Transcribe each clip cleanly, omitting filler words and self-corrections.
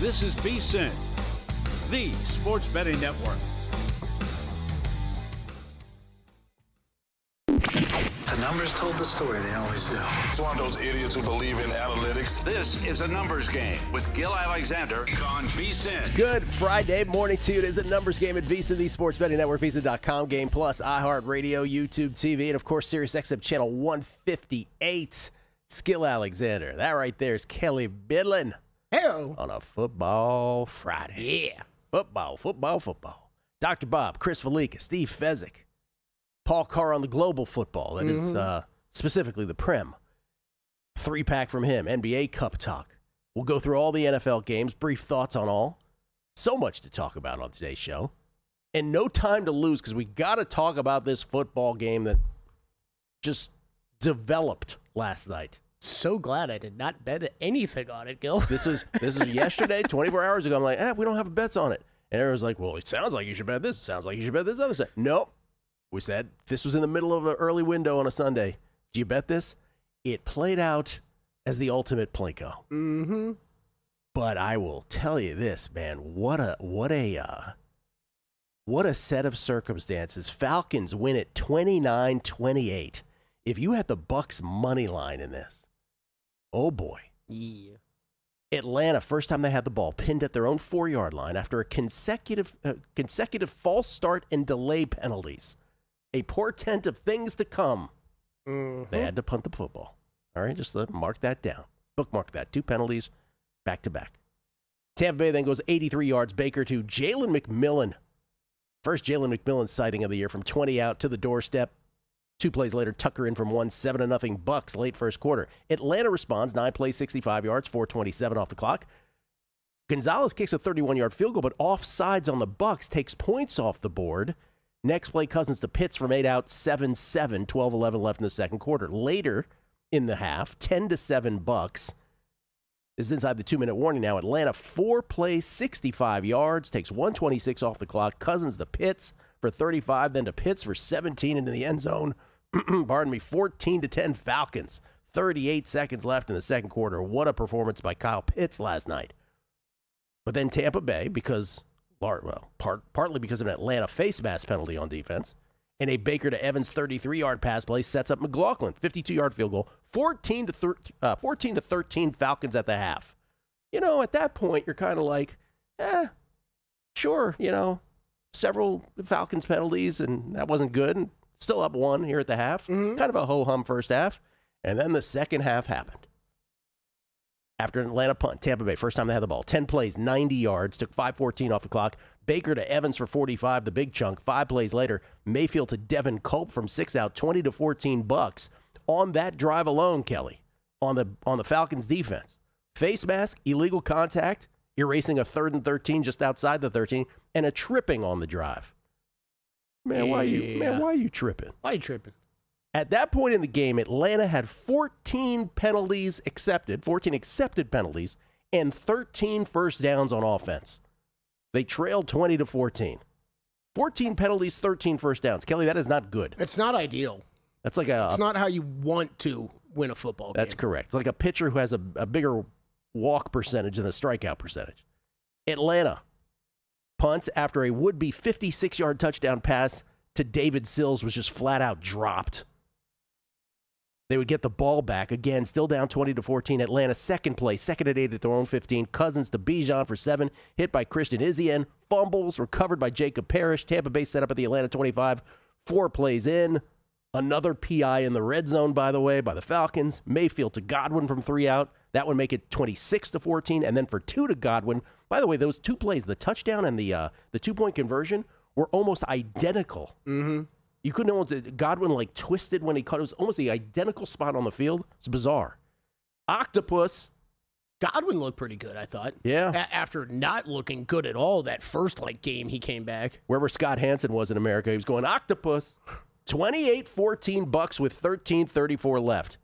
This is VSiN, the sports betting network. The numbers told the story, they always do. It's one of those idiots who believe in analytics. This is a numbers game with Gil Alexander on VSiN. Good Friday morning to you. It is a numbers game at VSiN, the sports betting network, VSiN.com, Game Plus, iHeartRadio, YouTube TV, and of course, SiriusXM channel 158. It's Gil Alexander. That right there is Kelly Bidlin. Hello. On a football Friday. Yeah. Football. Dr. Bob, Chris Valika, Steve Fezzik, Paul Carr on the global football. That is specifically the Prem. 3-pack from him. NBA Cup talk. We'll go through all the NFL games, brief thoughts on all. So much to talk about on today's show. And no time to lose because we got to talk about this football game that just developed last night. So glad I did not bet anything on it, Gil. This is yesterday, 24 hours ago. I'm like, we don't have bets on it. And everyone's like, well, it sounds like you should bet this. It sounds like you should bet this other side. Nope. We said this was in the middle of an early window on a Sunday. Do you bet this? It played out as the ultimate Plinko. Mm-hmm. But I will tell you this, man. What a set of circumstances. Falcons win it 29-28. If you had the Bucs money line in this, oh boy. Yeah. Atlanta, first time they had the ball, pinned at their own 4-yard line after a consecutive false start and delay penalties. A portent of things to come. Mm-hmm. They had to punt the football. All right, just mark that down. Bookmark that. 2 penalties back to back. Tampa Bay then goes 83 yards. Baker to Jalen McMillan. First Jalen McMillan sighting of the year from 20 out to the doorstep. 2 plays later, Tucker in from 7-0 Bucs late first quarter. Atlanta responds, 9 plays, 65 yards, 4:27 off the clock. Gonzalez kicks a 31-yard field goal, but offsides on the Bucs, takes points off the board. Next play, Cousins to Pitts from 8 out, 7-7, 12-11 left in the second quarter. Later in the half, 10-7 Bucs. This is inside the 2-minute warning now. Atlanta, 4 plays, 65 yards, takes 1:26 off the clock. Cousins to Pitts for 35, then to Pitts for 17 into the end zone. 14-10 Falcons. 38 seconds left in the second quarter. What a performance by Kyle Pitts last night. But then Tampa Bay, partly because of an Atlanta face mask penalty on defense, and a Baker to Evans 33-yard pass play sets up McLaughlin, 52-yard field goal, 14-13 Falcons at the half. At that point, you're kind of like, sure, several Falcons penalties, and that wasn't good, and still up 1 here at the half. Mm-hmm. Kind of a ho-hum first half. And then the second half happened. After an Atlanta punt, Tampa Bay, first time they had the ball. 10 plays, 90 yards, took 5:14 off the clock. Baker to Evans for 45, the big chunk. 5 plays later, Mayfield to Devin Culp from 6 out, 20-14 Bucs. On that drive alone, Kelly, on the Falcons defense. Face mask, illegal contact, erasing a 3rd and 13 just outside the 13, and a tripping on the drive. Man, why are you tripping? Why are you tripping? At that point in the game, Atlanta had 14 accepted penalties, and 13 first downs on offense. They trailed 20-14. 14 penalties, 13 first downs. Kelly, that is not good. It's not ideal. That's like it's not how you want to win a football game. That's correct. It's like a pitcher who has a bigger walk percentage than a strikeout percentage. Atlanta punts after a would-be 56-yard touchdown pass to David Sills was just flat out dropped. They would get the ball back. Again, still down 20-14. Atlanta, second play, 2nd and 8 at their own 15. Cousins to Bijan for 7. Hit by Christian Izien. Fumbles recovered by Jacob Parrish. Tampa Bay set up at the Atlanta 25. 4 plays in. Another PI in the red zone, by the way, by the Falcons. Mayfield to Godwin from 3 out. That would make it 26-14. And then for 2 to Godwin. By the way, those 2 plays, the touchdown and the 2-point conversion, were almost identical. Mm-hmm. You couldn't almost, Godwin twisted when he caught. It was almost the identical spot on the field. It's bizarre. Octopus. Godwin looked pretty good, I thought. Yeah. After not looking good at all that first game he came back. Wherever Scott Hansen was in America, he was going Octopus. 28-14 Bucs with 13:34 left.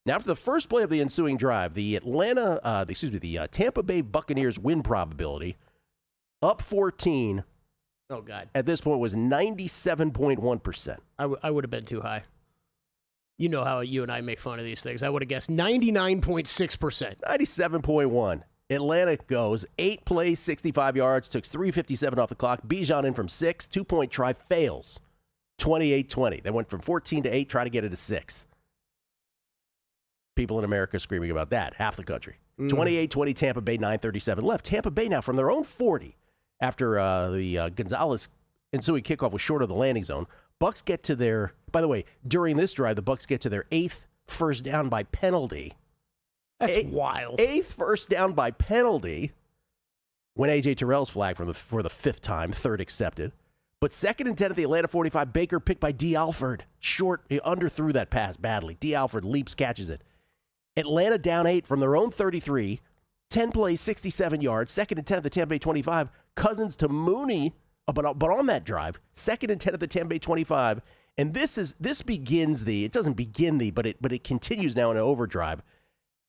Now, after the first play of the ensuing drive, the Tampa Bay Buccaneers win probability up 14. Oh, God. At this point was 97.1%. I would have been too high. You know how you and I make fun of these things. I would have guessed 99.6%. 97.1. Atlanta goes 8 plays, 65 yards, took 3:57 off the clock. Bijan in from 6, 2-point try, fails. 28-20. They went from 14 to 8, try to get it to 6. People in America screaming about that, half the country. 28-20, Tampa Bay, 9:37 left. Tampa Bay now from their own 40 after the Gonzalez ensuing kickoff was short of the landing zone. Bucks get to their, by the way, during this drive, the Bucks get to their 8th first down by penalty. That's wild. 8th first down by penalty when A.J. Terrell's flagged for the 5th time, 3rd accepted. But 2nd and 10 at the Atlanta 45, Baker picked by D. Alford. Short, he underthrew that pass badly. D. Alford leaps, catches it. Atlanta down 8 from their own 33, 10 plays, 67 yards. 2nd and 10 at the Tampa Bay 25, Cousins to Mooney, but on that drive, 2nd and 10 at the Tampa Bay 25. And this begins it doesn't begin but it continues now in an overdrive.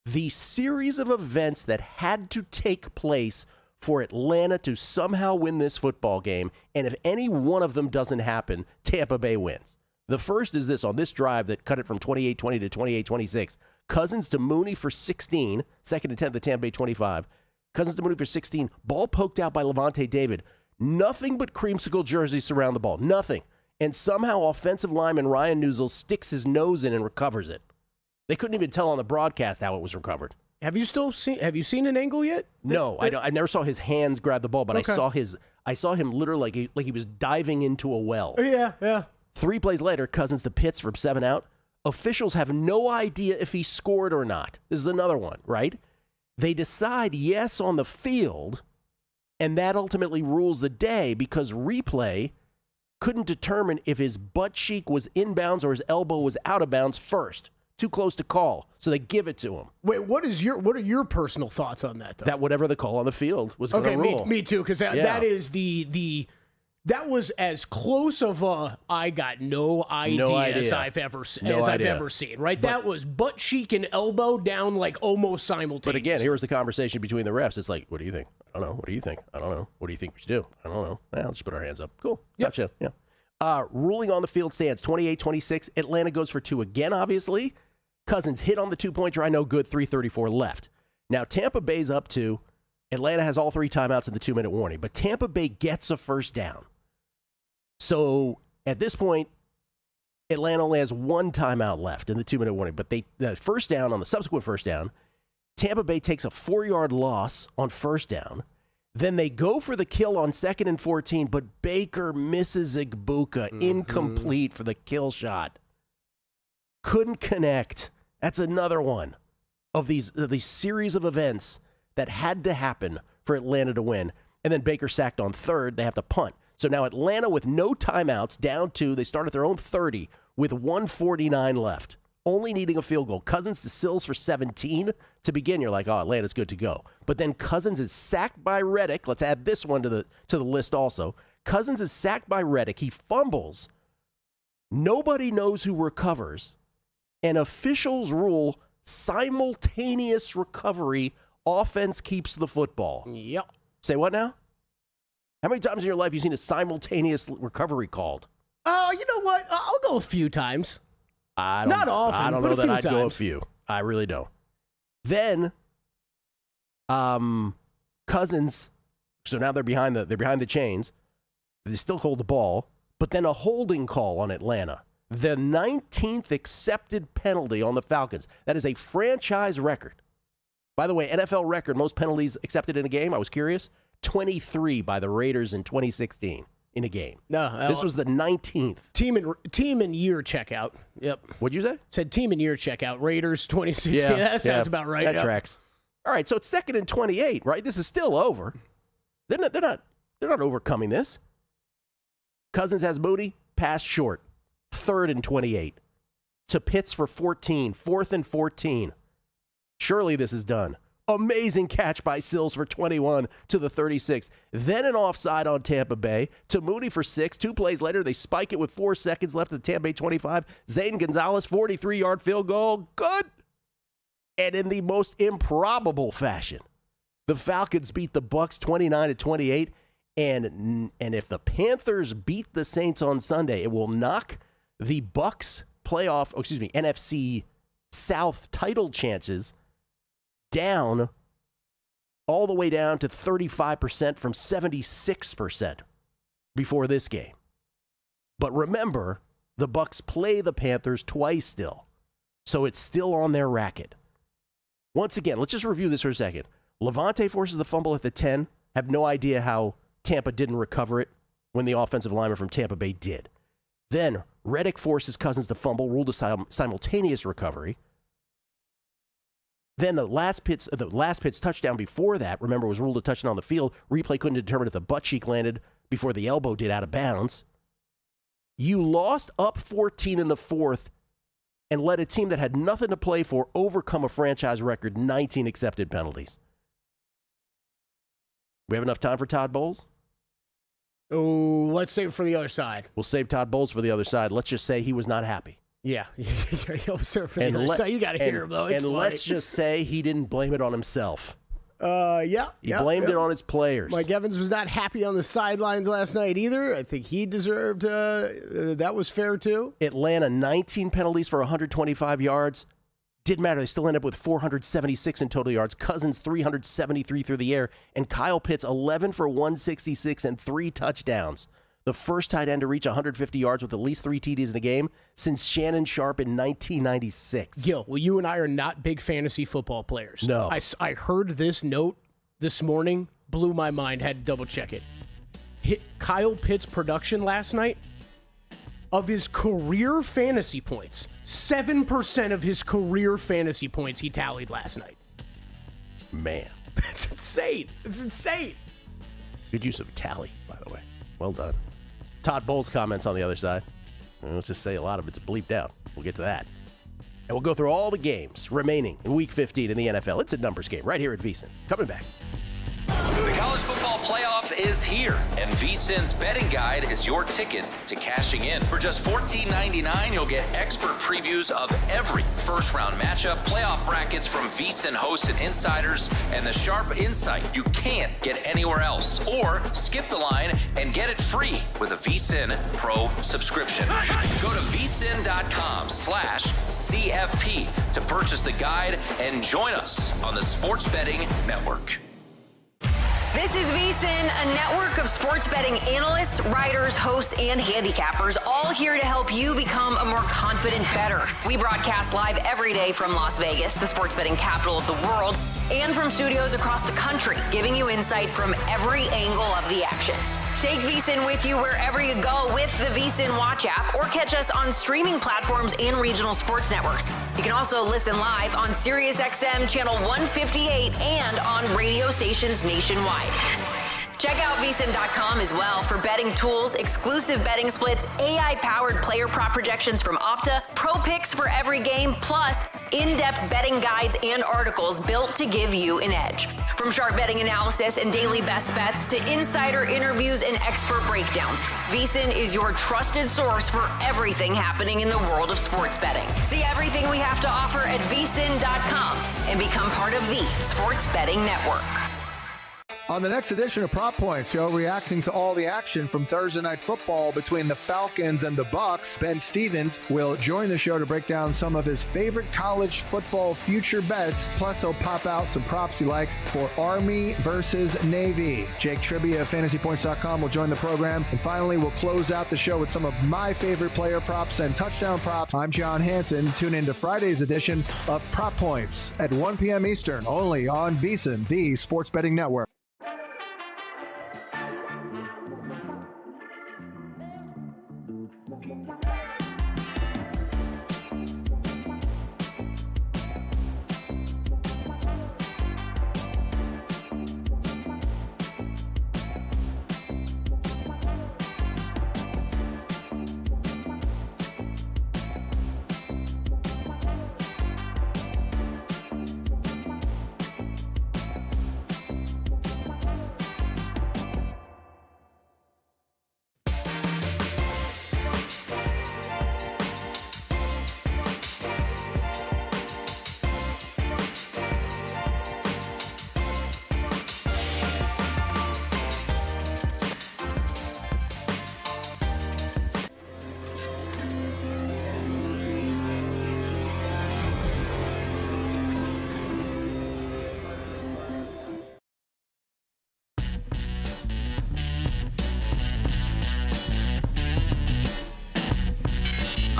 The series of events that had to take place for Atlanta to somehow win this football game, and if any one of them doesn't happen, Tampa Bay wins. The first is this, on this drive that cut it from 28-20 to 28-26. Cousins to Mooney for 16, 2nd and 10 at the Tampa Bay 25. Cousins to Mooney for 16, ball poked out by Levante David. Nothing but creamsicle jerseys surround the ball, nothing. And somehow offensive lineman Ryan Newsel sticks his nose in and recovers it. They couldn't even tell on the broadcast how it was recovered. Have you seen an angle yet? No, I never saw his hands grab the ball, but okay. I saw him literally like he was diving into a well. Yeah. 3 plays later, Cousins to Pitts from 7 out. Officials have no idea if he scored or not. This is another one, right? They decide yes on the field, and that ultimately rules the day because replay couldn't determine if his butt cheek was inbounds or his elbow was out of bounds first. Too close to call, so they give it to him. Wait, what are your personal thoughts on that, though? That whatever the call on the field was going to rule. Okay, me too, because that is that was as close of a I got no idea as I've ever seen, right? But that was butt cheek and elbow down like almost simultaneously. But again, here was the conversation between the refs. It's like, what do you think? I don't know. What do you think? I don't know. What do you think we should do? I don't know. Let's just put our hands up. Cool. Gotcha. Yeah. Ruling on the field stands 28-26. Atlanta goes for 2 again, obviously. Cousins hit on the 2-point try, no good, 3:34 left. Now, Tampa Bay's up 2. Atlanta has all 3 timeouts in the 2-minute warning, but Tampa Bay gets a first down. So, at this point, Atlanta only has 1 timeout left in the 2-minute warning, but the first down, on the subsequent first down, Tampa Bay takes a 4-yard loss on first down. Then they go for the kill on 2nd and 14, but Baker misses Igbuka, incomplete for the kill shot. Couldn't connect. That's another one of these series of events that had to happen for Atlanta to win. And then Baker sacked on 3rd. They have to punt. So now Atlanta with no timeouts, down 2. They start at their own 30 with 1:49 left, only needing a field goal. Cousins to Sills for 17. To begin, you're like, oh, Atlanta's good to go. But then Cousins is sacked by Reddick. Let's add this one to the list also. Cousins is sacked by Reddick. He fumbles. Nobody knows who recovers. And officials rule simultaneous recovery. Offense keeps the football. Yep. Say what now? How many times in your life have you seen a simultaneous recovery called? Oh, you know what? I'll go a few times. Not often. I don't know that I'd go a few. I really don't. Then, Cousins. So now they're behind the chains. They still hold the ball, but then a holding call on Atlanta. The 19th accepted penalty on the Falcons. That is a franchise record. By the way, NFL record, most penalties accepted in a game, I was curious, 23 by the Raiders in 2016 in a game. No, this was the 19th. Team and year checkout. Yep. What'd you say? Said team and year checkout. Raiders 2016. Yeah, that sounds about right. That tracks. All right, so it's 2nd and 28, right? This is still over. They're not overcoming this. Cousins has Moody, pass short. 3rd and 28. To Pitts for 14. 4th and 14. Surely this is done. Amazing catch by Sills for 21 to the 36. Then an offside on Tampa Bay. To Moody for 6. 2 plays later, they spike it with 4 seconds left at the Tampa Bay 25. Zane Gonzalez, 43-yard field goal. Good. And in the most improbable fashion, the Falcons beat the Bucs 29-28. And if the Panthers beat the Saints on Sunday, it will knock the Bucs NFC South title chances down all the way down to 35% from 76% before this game. But remember, the Bucs play the Panthers twice still, so it's still on their racket. Once again, let's just review this for a second. Levante forces the fumble at the 10. Have no idea how Tampa didn't recover it when the offensive lineman from Tampa Bay did. Then Reddick forces Cousins to fumble, ruled a simultaneous recovery. Then the last Pitts touchdown before that, remember, was ruled a touchdown on the field. Replay couldn't determine if the butt cheek landed before the elbow did out of bounds. You lost up 14 in the fourth and let a team that had nothing to play for overcome a franchise record 19 accepted penalties. We have enough time for Todd Bowles? Oh, let's save it for the other side. We'll save Todd Bowles for the other side. Let's just say he was not happy. Yeah. You'll serve for the other side. You got to hear him, though. It's funny. Let's just say he didn't blame it on himself. He blamed it on his players. Mike Evans was not happy on the sidelines last night either. I think he deserved, that was fair too. Atlanta, 19 penalties for 125 yards. Didn't matter. They still end up with 476 in total yards. Cousins, 373 through the air. And Kyle Pitts, 11 for 166 and 3 touchdowns. The first tight end to reach 150 yards with at least 3 TDs in a game since Shannon Sharp in 1996. Gil, well, you and I are not big fantasy football players. No. I heard this note this morning, blew my mind, had to double check it. Kyle Pitts' production last night, of his career fantasy points, 7% of his career fantasy points he tallied last night. Man. That's insane. It's insane. Good use of tally, by the way. Well done. Todd Bowles' comments on the other side. Let's just say a lot of it's bleeped out. We'll get to that. And we'll go through all the games remaining in Week 15 in the NFL. It's a numbers game right here at VSiN. Coming back. The college football playoff is here, and VSiN's betting guide is your ticket to cashing in. For just $14.99, you'll get expert previews of every first-round matchup, playoff brackets from VSiN hosts and insiders, and the sharp insight you can't get anywhere else. Or skip the line and get it free with a VSiN Pro subscription. Go to vsin.com/CFP to purchase the guide and join us on the Sports Betting Network. This is VSiN, a network of sports betting analysts, writers, hosts, and handicappers, all here to help you become a more confident bettor. We broadcast live every day from Las Vegas, the sports betting capital of the world, and from studios across the country, giving you insight from every angle of the action. Take VSiN with you wherever you go with the VSiN Watch app, or catch us on streaming platforms and regional sports networks. You can also listen live on SiriusXM Channel 158 and on radio stations nationwide. Check out vsin.com as well for betting tools, exclusive betting splits, AI-powered player prop projections from Opta, pro picks for every game, plus in-depth betting guides and articles built to give you an edge. From sharp betting analysis and daily best bets to insider interviews and expert breakdowns, VSiN is your trusted source for everything happening in the world of sports betting. See everything we have to offer at vsin.com and become part of the Sports Betting Network. On the next edition of Prop Points, reacting to all the action from Thursday Night Football between the Falcons and the Bucs, Ben Stevens will join the show to break down some of his favorite college football future bets. Plus, he'll pop out some props he likes for Army versus Navy. Jake Trivia of FantasyPoints.com will join the program. And finally, we'll close out the show with some of my favorite player props and touchdown props. I'm John Hansen. Tune in to Friday's edition of Prop Points at 1 p.m. Eastern, only on VSiN, the Sports Betting Network.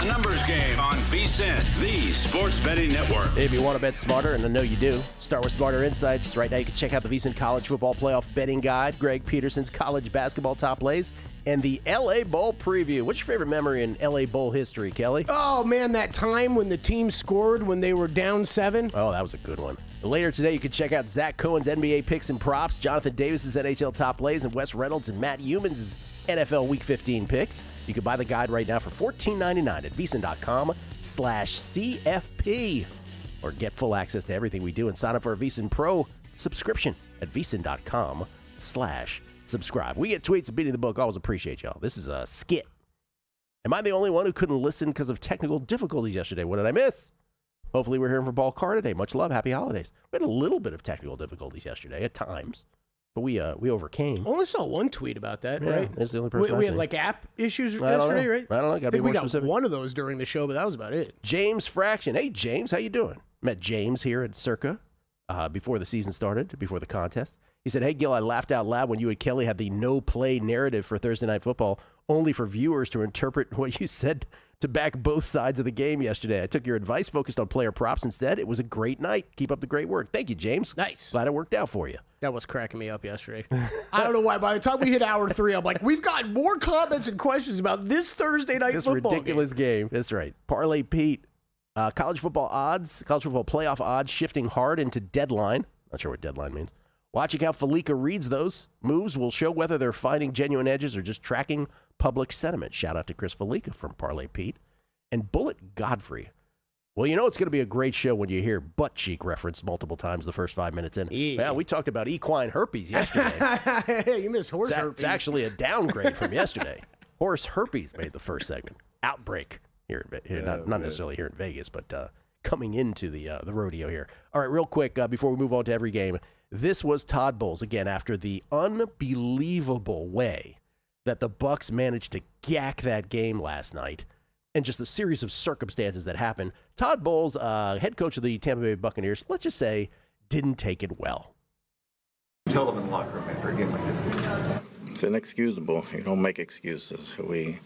A numbers game on VSiN, the sports betting network. If you want to bet smarter, and I know you do, start with Smarter Insights. Right now you can check out the VSiN College Football Playoff Betting Guide, Greg Peterson's college basketball top plays, and the LA Bowl preview. What's your favorite memory in LA Bowl history, Kelly? Oh, man, that time when the team scored when they were down 7. Oh, that was a good one. Later today, you can check out Zach Cohen's NBA picks and props, Jonathan Davis's NHL top plays, and Wes Reynolds and Matt Humans' NFL Week 15 picks. You can buy the guide right now for $14.99 at VSiN.com/CFP. Or get full access to everything we do and sign up for a VSiN Pro subscription at VSiN.com/subscribe. We get tweets of beating the book. Always appreciate y'all. This is a skit. Am I the only one who couldn't listen because of technical difficulties yesterday? What did I miss? Hopefully we're hearing from Ballpark today. Much love. Happy holidays. We had a little bit of technical difficulties yesterday at times, but we overcame. Only saw one tweet about that, right? That's the only person we had like app issues yesterday, right? I don't know. I think we got one of those during the show, but that was about it. James Fraction. Hey, James, how you doing? Met James here at Circa before the season started, before the contest. He said, hey, Gil, I laughed out loud when you and Kelly had the no-play narrative for Thursday Night Football, only for viewers to interpret what you said to back both sides of the game yesterday. I took your advice, focused on player props instead. It was a great night. Keep up the great work. Thank you, James. Nice. Glad it worked out for you. That was cracking me up yesterday. I don't know why. By the time we hit hour 3, I'm like, we've got more comments and questions about this Thursday night football ridiculous game. That's right. Parlay Pete. College football playoff odds shifting hard into deadline. Not sure what deadline means. Watching how Felica reads those moves will show whether they're finding genuine edges or just tracking public sentiment. Shout out to Chris Felica from Parlay Pete. And Bullet Godfrey. Well, you know it's going to be a great show when you hear butt cheek referenced multiple times the first 5 minutes in. Yeah. Well, we talked about equine herpes yesterday. You missed horse herpes. It's actually a downgrade from yesterday. Horse herpes made the first segment. Outbreak here, not necessarily here in Vegas, but coming into the rodeo here. All right, real quick, before we move on to every game, this was Todd Bowles, again, after the unbelievable way that the Bucs managed to gack that game last night and just the series of circumstances that happened. Todd Bowles, head coach of the Tampa Bay Buccaneers, let's just say, didn't take it well. Tell them in the locker room after a game like this. It's inexcusable. You don't make excuses. You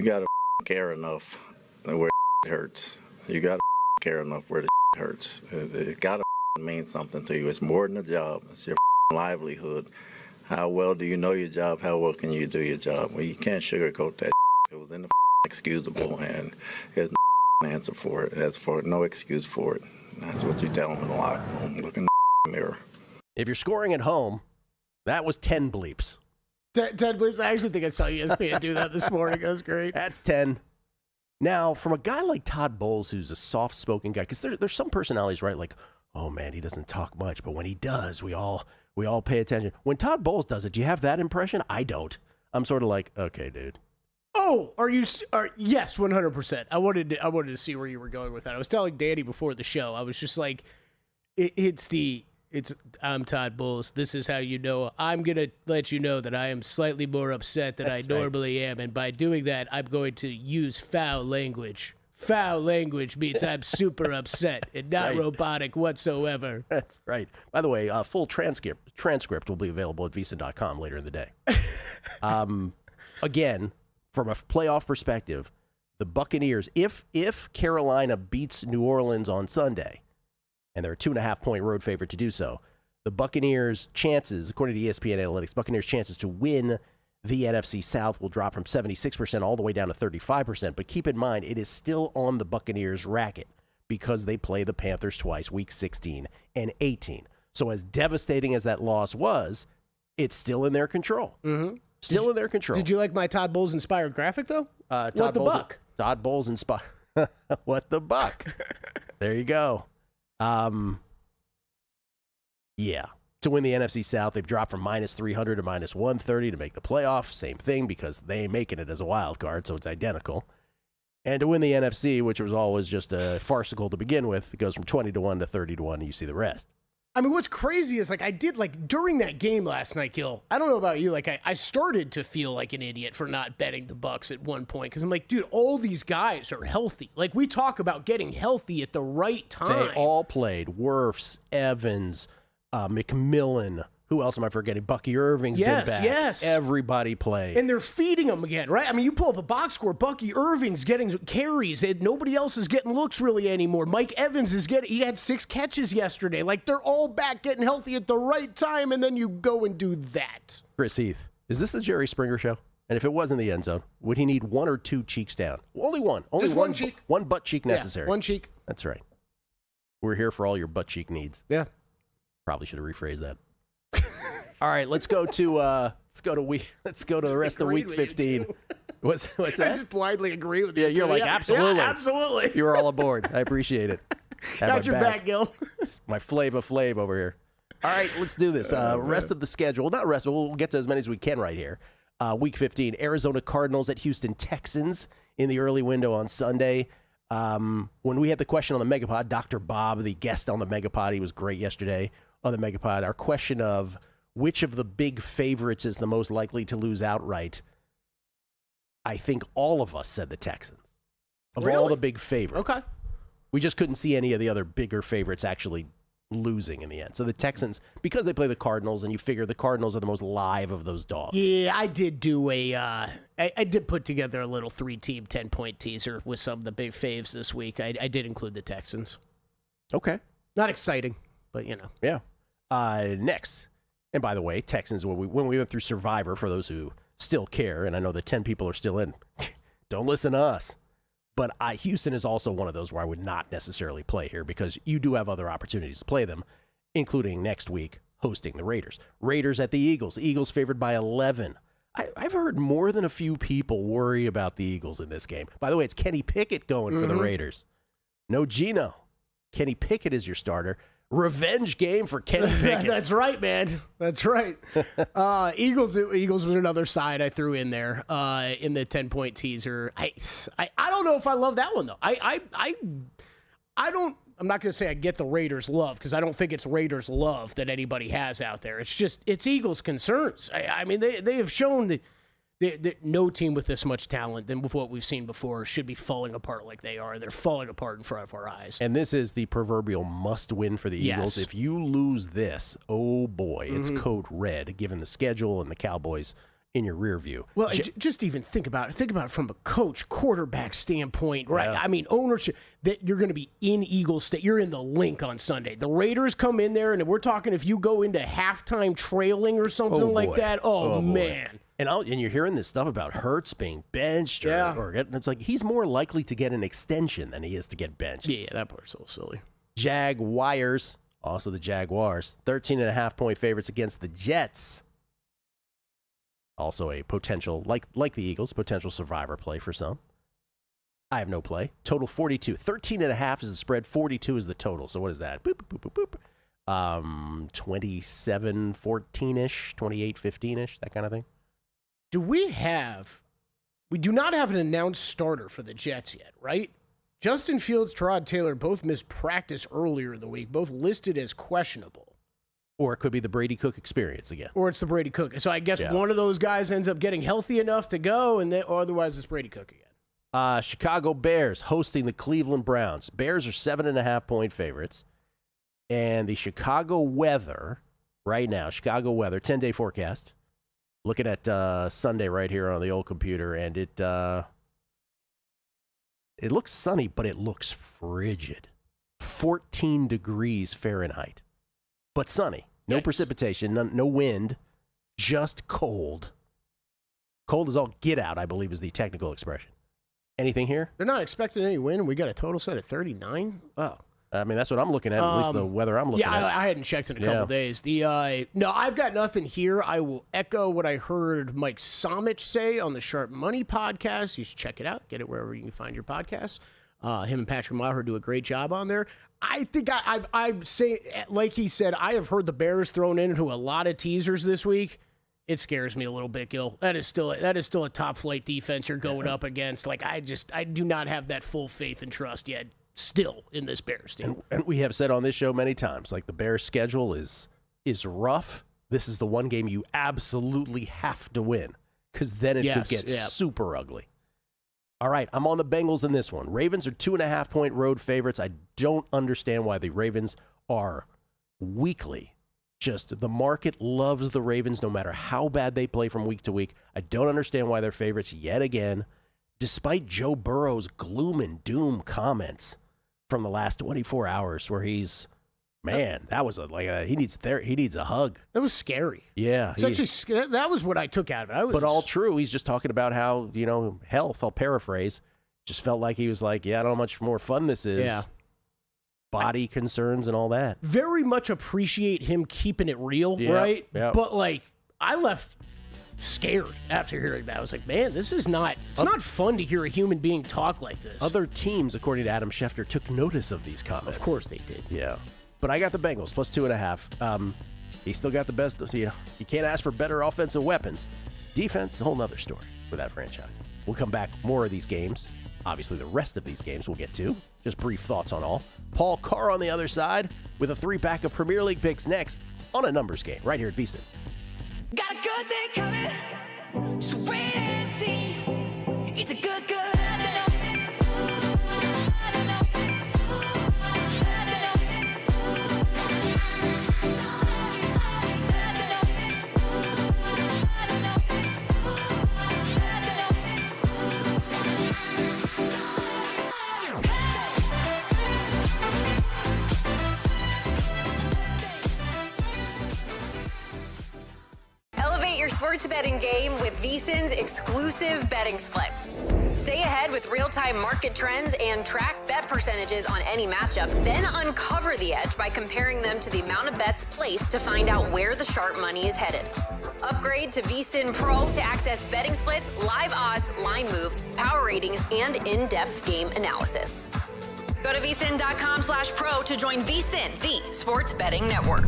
got to care enough where it hurts. You got to care enough where the hurts. It got to mean something to you. It's more than a job. It's your livelihood. How well do you know your job? How well can you do your job? Well, you can't sugarcoat that. It was inexcusable, and there's no answer for it. There's no excuse for it. That's what you tell them in the locker room. Look in the mirror. If you're scoring at home, that was 10 bleeps. 10 bleeps? I actually think I saw ESPN do that this morning. That was great. That's 10. Now, from a guy like Todd Bowles, who's a soft-spoken guy, because there's some personalities, right, like, oh, man, he doesn't talk much, but when he does, we all pay attention. When Todd Bowles does it, do you have that impression? I don't. I'm sort of like, okay, dude. Oh, yes, 100%. I wanted to see where you were going with that. I was telling Danny before the show. I was just like, I'm Todd Bowles. This is how you know. I'm going to let you know that I am slightly more upset than I normally am. And by doing that, I'm going to use foul language. Foul language means I'm super upset and not robotic whatsoever. That's right. By the way, full transcript will be available at VSiN.com later in the day. Again, from a playoff perspective, the Buccaneers, if Carolina beats New Orleans on Sunday, and they're a 2.5-point road favorite to do so, the Buccaneers' chances, according to ESPN Analytics, Buccaneers' chances to win the NFC South will drop from 76% all the way down to 35%. But keep in mind, it is still on the Buccaneers' racket because they play the Panthers twice, week 16 and 18. So as devastating as that loss was, it's still in their control. Mm-hmm. Still in their control. Did you like my Todd Bowles inspired graphic, though? What the Buck? Todd Bowles inspired. What the Buck? There you go. Yeah. To win the NFC South, they've dropped from -300 to -130 to make the playoff. Same thing because they ain't making it as a wild card, so it's identical. And to win the NFC, which was always just a farcical to begin with, it goes from 20-1 to 30-1, and you see the rest. I mean, what's crazy is, I did, during that game last night, Gil, I don't know about you, I started to feel like an idiot for not betting the Bucs at one point, because I'm like, dude, all these guys are healthy. We talk about getting healthy at the right time. They all played. Wirfs, Evans, McMillan, Who else am I forgetting? Bucky Irving's been back. Yes. Everybody played. And they're feeding him again, right? I mean, you pull up a box score, Bucky Irving's getting carries, and nobody else is getting looks really anymore. Mike Evans he had 6 catches yesterday. Like, they're all back getting healthy at the right time, and then you go and do that. Chris Heath, is this the Jerry Springer show? And if it was in the end zone, would he need 1 or 2 cheeks down? Only one. Only just one cheek. One butt cheek necessary. Yeah, one cheek. That's right. We're here for all your butt cheek needs. Yeah. Probably should have rephrased that. All right, let's go to the rest of week 15. What's that? I just blindly agree with you. Yeah, you're like, absolutely. Yeah, absolutely. You're all aboard. I appreciate it. Got your back, Gil. My Flava Flav over here. All right, let's do this. Rest of the schedule. Not rest, but we'll get to as many as we can right here. Week 15, Arizona Cardinals at Houston Texans in the early window on Sunday. When we had the question on the Megapod, Dr. Bob, the guest on the Megapod, he was great yesterday on the Megapod. Our question of which of the big favorites is the most likely to lose outright, I think all of us said the Texans. Of all the big favorites. Okay. We just couldn't see any of the other bigger favorites actually losing in the end. So the Texans, because they play the Cardinals, and you figure the Cardinals are the most live of those dogs. Yeah, I did do I did put together a little 3-team 10-point teaser with some of the big faves this week. I did include the Texans. Okay. Not exciting, but Yeah. Next. And by the way, Texans, when we went through Survivor, for those who still care, and I know that 10 people are still in, don't listen to us. But Houston is also one of those where I would not necessarily play here because you do have other opportunities to play them, including next week hosting the Raiders. Raiders at the Eagles. Eagles favored by 11. I've heard more than a few people worry about the Eagles in this game. By the way, it's Kenny Pickett going for the Raiders. No Geno. Kenny Pickett is your starter. Revenge game for Kenny Pickett. That's right, man. That's right. Eagles was another side I threw in there in the 10-point teaser. I don't know if I love that one though. I don't. I'm not going to say I get the Raiders love because I don't think it's Raiders love that anybody has out there. It's Eagles concerns. I mean they have shown that no team with this much talent than with what we've seen before should be falling apart like they are. They're falling apart in front of our eyes. And this is the proverbial must-win for the Eagles. Yes. If you lose this, oh boy, it's code red, given the schedule and the Cowboys in your rear view. Well, just even think about it from a coach, quarterback standpoint, right? Yeah. I mean, ownership, that you're going to be in Eagle State. You're in the Link on Sunday. The Raiders come in there, and we're talking if you go into halftime trailing or something like that, oh man. And you're hearing this stuff about Hurts being benched, or it's like he's more likely to get an extension than he is to get benched. Yeah, that part's so silly. Jaguars, also the Jaguars, 13.5-point favorites against the Jets. Also a potential, like the Eagles, potential survivor play for some. I have no play. Total 42. 13.5 is the spread. 42 is the total. So what is that? Boop, boop, boop, boop. 27-14-ish, 28-15-ish, that kind of thing. We do not have an announced starter for the Jets yet, right? Justin Fields, Tyrod Taylor both missed practice earlier in the week, both listed as questionable. Or it could be the Brady Cook experience again. Or it's the Brady Cook. So I guess one of those guys ends up getting healthy enough to go, or otherwise it's Brady Cook again. Chicago Bears hosting the Cleveland Browns. Bears are 7.5-point favorites. And the Chicago weather, right now, 10-day forecast. Looking at Sunday right here on the old computer, and it looks sunny, but it looks frigid. 14 degrees Fahrenheit, but sunny. No precipitation, no wind, just cold. Cold as all get out, I believe, is the technical expression. Anything here? They're not expecting any wind. We got a total set at 39. Oh. I mean, that's what I'm looking at least the weather I'm looking at. Yeah, I hadn't checked in a couple days. No, I've got nothing here. I will echo what I heard Mike Somich say on the Sharp Money podcast. You should check it out. Get it wherever you can find your podcasts. Him and Patrick Maher do a great job on there. I think I've say, like he said, I have heard the Bears thrown into a lot of teasers this week. It scares me a little bit, Gil. That is still a top flight defense you're going up against. Like I do not have that full faith and trust yet. Still in this Bears team. And we have said on this show many times, like the Bears schedule is rough. This is the one game you absolutely have to win because then it could get super ugly. All right, I'm on the Bengals in this one. Ravens are 2.5-point road favorites. I don't understand why the Ravens are weekly Just the market loves the Ravens no matter how bad they play from week to week. I don't understand why they're favorites yet again, despite Joe Burrow's gloom and doom comments from the last 24 hours where he's, man, that was he needs a hug. That was scary. Yeah. That was what I took out of it. But all true. He's just talking about how, health, I'll paraphrase, just felt like he was like, yeah, I don't know how much more fun this is. Yeah. Body concerns and all that. Very much appreciate him keeping it real, right? Yeah. But, I left scared after hearing that. I was like, man, this is not fun to hear a human being talk like this. Other teams, according to Adam Schefter, took notice of these comments. Of course they did. Yeah. But I got the Bengals, plus 2.5. He still got the best. You can't ask for better offensive weapons. Defense, a whole nother story for that franchise. We'll come back more of these games. Obviously, the rest of these games we'll get to. Just brief thoughts on all. Paul Carr on the other side with a 3-pack of Premier League picks next on a numbers game right here at VSiN. Got a good thing coming, just wait and see. It's a good. Sports betting game with VSiN's exclusive betting splits. Stay ahead with real-time market trends and track bet percentages on any matchup, then uncover the edge by comparing them to the amount of bets placed to find out where the sharp money is headed. Upgrade to VSiN Pro to access betting splits, live odds, line moves, power ratings, and in-depth game analysis. Go to vsin.com/pro to join VSiN, the sports betting network.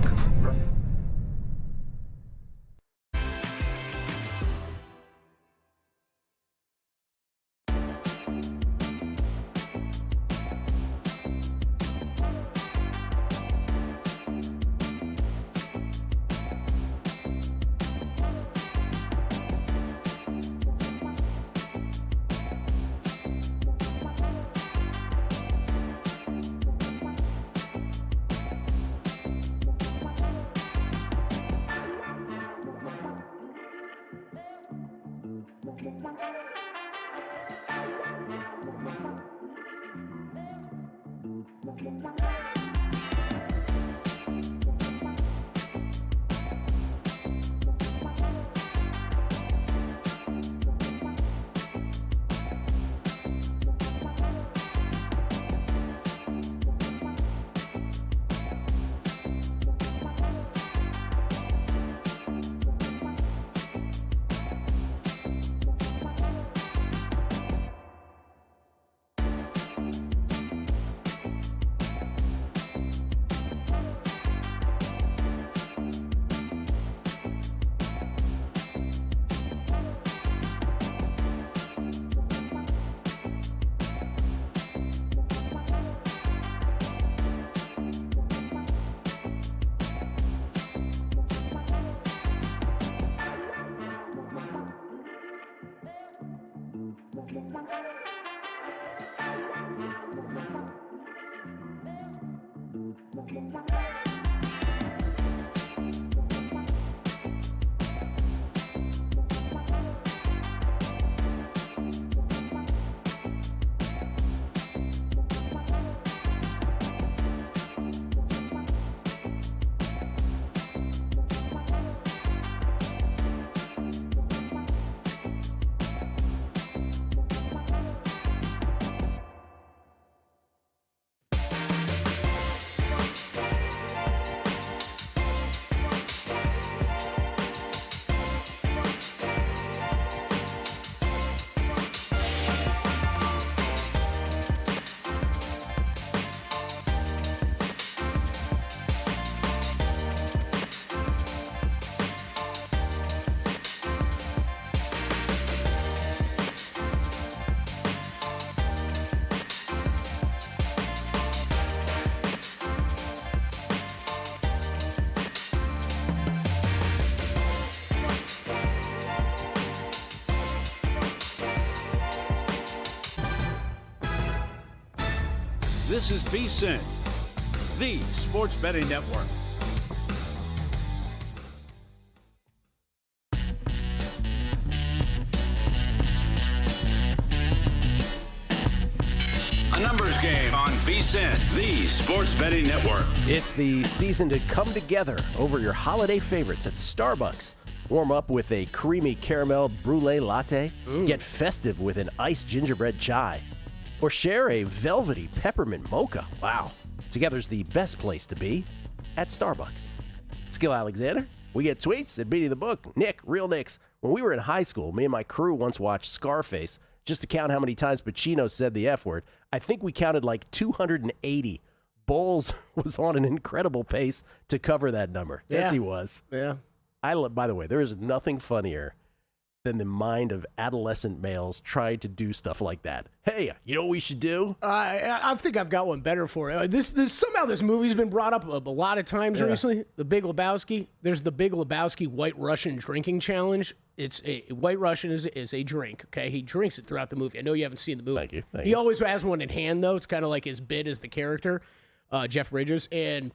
This is VSiN, the sports betting network. A numbers game on VSiN, the sports betting network. It's the season to come together over your holiday favorites at Starbucks. Warm up with a creamy caramel brulee latte. Get festive with an iced gingerbread chai. Or share a velvety peppermint mocha. Wow. Together's the best place to be at Starbucks. Skill Alexander. We get tweets at Beating the Book. Nick, Real Nicks. When we were in high school, me and my crew once watched Scarface just to count how many times Pacino said the F word. I think we counted like 280. Bowles was on an incredible pace to cover that number. Yeah. Yes, he was. Yeah. By the way, there is nothing funnier than the mind of adolescent males trying to do stuff like that. Hey, you know what we should do? I think I've got one better for it. Somehow this movie's been brought up a lot of times recently. The Big Lebowski. There's the Big Lebowski White Russian drinking challenge. It's a White Russian is a drink. Okay, he drinks it throughout the movie. I know you haven't seen the movie. Thank you. He always has one in hand though. It's kind of like his bit as the character, Jeff Bridges. And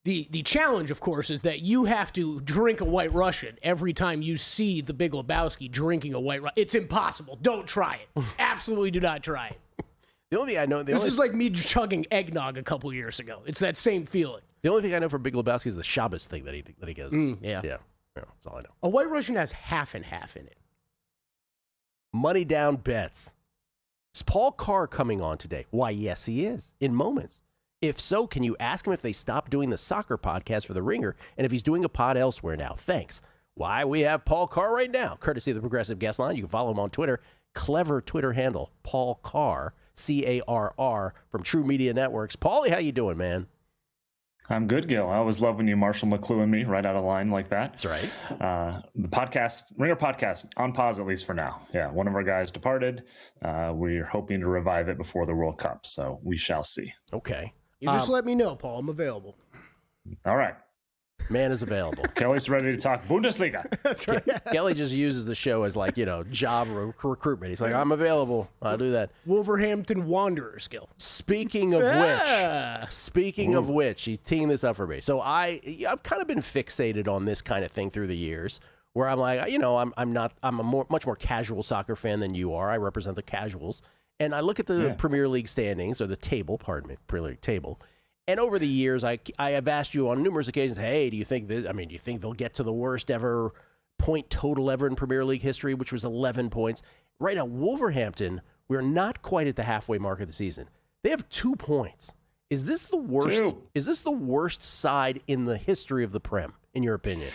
the challenge, of course, is that you have to drink a White Russian every time you see the Big Lebowski drinking a White Russian. It's impossible. Don't try it. Absolutely do not try it. The only thing I know... This is like me chugging eggnog a couple years ago. It's that same feeling. The only thing I know for Big Lebowski is the Shabbos thing that he goes. Yeah. That's all I know. A White Russian has half and half in it. Money down bets. Is Paul Carr coming on today? Why, yes, he is. In moments. If so, can you ask him if they stopped doing the soccer podcast for The Ringer and if he's doing a pod elsewhere now? Thanks. Why, we have Paul Carr right now, courtesy of the Progressive Guest Line. You can follow him on Twitter. Clever Twitter handle, Paul Carr, C-A-R-R, from True Media Networks. Paulie, how you doing, man? I'm good, Gil. I always love when you Marshall McLuhan me right out of line like that. That's right. The podcast, Ringer podcast, on pause at least for now. Yeah, one of our guys departed. We're hoping to revive it before the World Cup, so we shall see. Okay. You just let me know, Paul. I'm available. All right. Man is available. Kelly's ready to talk Bundesliga. That's right. Kelly just uses the show as like, job recruitment. He's like, I'm available. I'll do that. Wolverhampton Wanderers, Gil. Speaking of which, he's teeing this up for me. So I've kind of been fixated on this kind of thing through the years where I'm like, I'm a much more casual soccer fan than you are. I represent the casuals. And I look at the Premier League standings, or the table, Premier League table. And over the years, I have asked you on numerous occasions, hey, do you think they'll get to the worst ever point total ever in Premier League history, which was 11 points? Right now, Wolverhampton, we're not quite at the halfway mark of the season. They have 2 points. Is this the worst? Is this the worst side in the history of the Prem, in your opinion?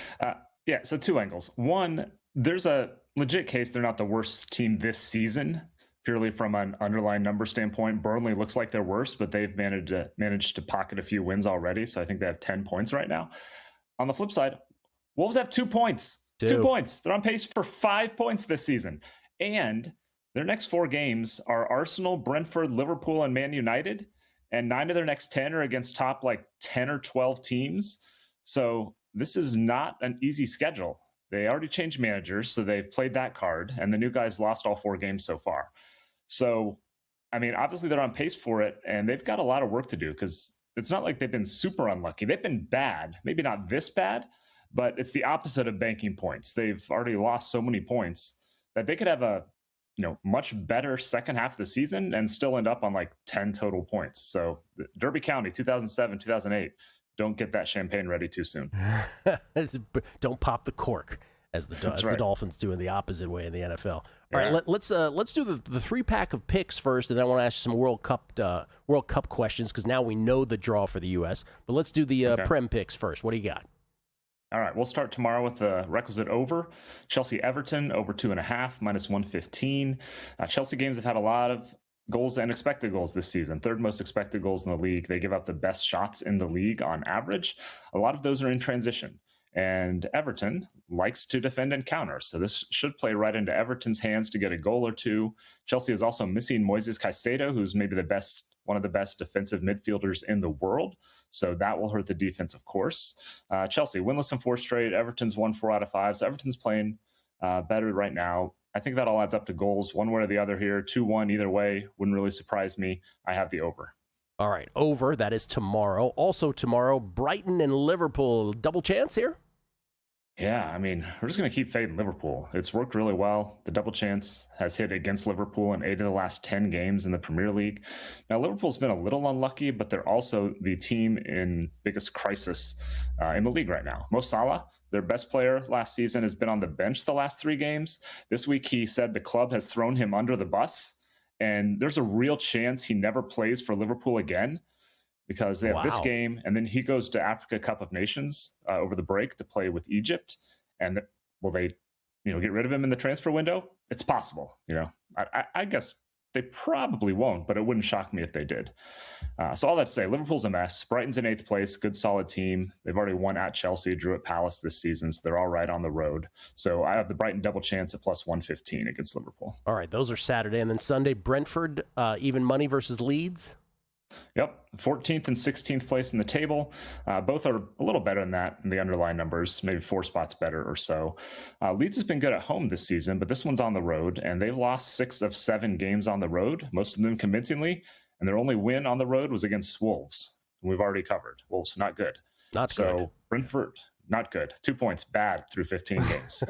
Yeah, so 2 angles. One, there's a legit case they're not the worst team this season. Purely from an underlying number standpoint, Burnley looks like they're worse, but they've managed to pocket a few wins already. So I think they have 10 points right now. On the flip side, Wolves have 2 points. 2 points. They're on pace for 5 points this season. And their next 4 games are Arsenal, Brentford, Liverpool, and Man United. And 9 of their next 10 are against top 10 or 12 teams. So this is not an easy schedule. They already changed managers, so they've played that card. And the new guys lost all 4 games so far. So, obviously they're on pace for it, and they've got a lot of work to do because it's not like they've been super unlucky. They've been bad, maybe not this bad, but it's the opposite of banking points. They've already lost so many points that they could have a much better second half of the season and still end up on 10 total points. So Derby County, 2007, 2008, don't get that champagne ready too soon. Don't pop the cork. As the Dolphins do in the opposite way in the NFL. All right, let's do the 3-pack of picks first, and then I want to ask you some World Cup questions because now we know the draw for the U.S. But let's do the Prem picks first. What do you got? All right, we'll start tomorrow with the requisite over. Chelsea-Everton, over 2.5, minus 115. Chelsea games have had a lot of goals and expected goals this season. 3rd most expected goals in the league. They give up the best shots in the league on average. A lot of those are in transition. And Everton likes to defend and counter. So this should play right into Everton's hands to get a goal or 2. Chelsea is also missing Moises Caicedo, who's maybe one of the best defensive midfielders in the world. So that will hurt the defense, of course. Chelsea, winless in 4 straight. Everton's won 4 out of 5. So Everton's playing better right now. I think that all adds up to goals one way or the other here. 2-1 either way. Wouldn't really surprise me. I have the over. All right, over. That is tomorrow. Also tomorrow, Brighton and Liverpool. Double chance here? Yeah, I mean, we're just going to keep fading Liverpool. It's worked really well. The double chance has hit against Liverpool in 8 of the last 10 games in the Premier League. Now, Liverpool's been a little unlucky, but they're also the team in biggest crisis in the league right now. Mo Salah, their best player last season, has been on the bench the last 3 games. This week, he said the club has thrown him under the bus, and there's a real chance he never plays for Liverpool again, because they have this game, and then he goes to Africa Cup of Nations over the break to play with Egypt. And will they, get rid of him in the transfer window? It's possible. I guess they probably won't, but it wouldn't shock me if they did. So all that to say, Liverpool's a mess. Brighton's in 8th place, good solid team. They've already won at Chelsea, drew at Palace this season, so they're all right on the road. So I have the Brighton double chance at plus 115 against Liverpool. All right, those are Saturday, and then Sunday, Brentford even money versus Leeds. Yep, 14th and 16th place in the table. Both are a little better than that in the underlying numbers, maybe 4 spots better or so. Leeds has been good at home this season, but this one's on the road, and they've lost 6 of 7 games on the road, most of them convincingly, and their only win on the road was against Wolves. We've already covered. Wolves, not good. Not so good. Brentford, not good. 2 points, bad through 15 games.